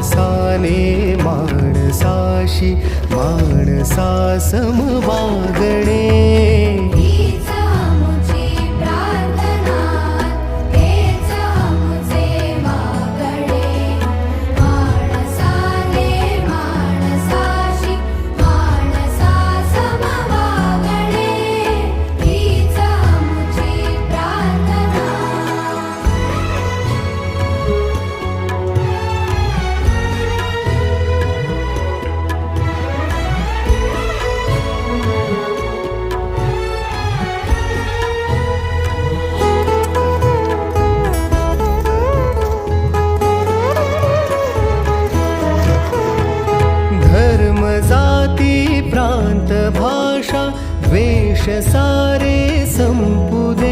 माणसाने माणसाशी माणसा सम वागणे. हीच आमुची प्रार्थना, हेच आमुचे मागणे. माणसाने माणसाशी माणसा सम वागणे. हीच आमुची प्रार्थना. धर्म जाती प्रांत भाषा द्वेष सारे संपुदे.